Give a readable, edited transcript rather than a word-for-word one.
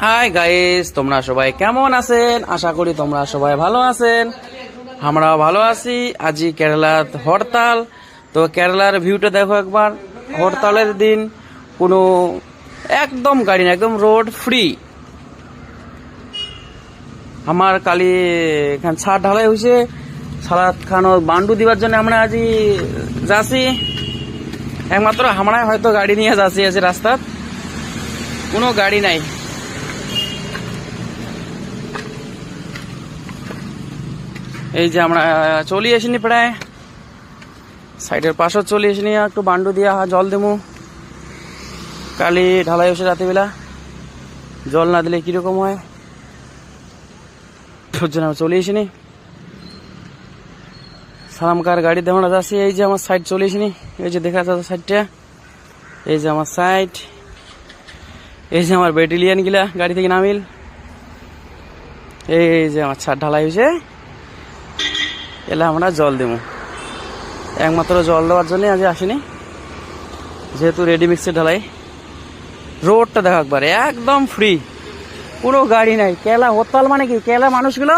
Hi guys, তোমরা সবাই কেমন আছেন? আশা করি তোমরা সবাই ভালো আছেন। আমরাও ভালো আছি। আজই কেরালাত হরতাল, তো কেরালার ভিউটা দেখো একবার। হরতালের দিন কোনো একদম গাড়ি না, একদম রোড ফ্রি। আমার কালি এখান ছাদ ঢালাই হয়েছে, সালাদ খানো বান্ডু দিবার জন্য আমরা আজি যাচ্ছি। একমাত্র আমরা হয়তো গাড়ি নিয়ে যাচ্ছি, আছে রাস্তাত কোনো গাড়ি নাই। এই যে আমরা চলে আসিনি, প্রায় সাইডের পাশও চলে আসিনি। একটু বান্ডু দিয়া জল দেবো, কালি ঢালাই বসে রাতেবেলা জল না দিলে কিরকম হয়, আমরা চলে আসিনি। সালামকার গাড়িতে আমরা যাচ্ছি। এই যে আমার সাইড চলে আসিনি, এই যে দেখা যাচ্ছে সাইডটা, এই যে আমার সাইড, এই যে আমার ব্যাটালিয়ান গিলা গাড়ি থেকে নামিল। এই যে আমার ছাদ ঢালাই হয়েছে, এলে আমরা জল দেবো। একমাত্র জল দেওয়ার জন্য আজ আসিনি, যেহেতু রেডি মিক্সের ঢালাই। রোডটা দেখো একবার, একদম ফ্রি, কোনো গাড়ি নাই। কেলা হরতাল মানে কি, কেলা মানুষগুলো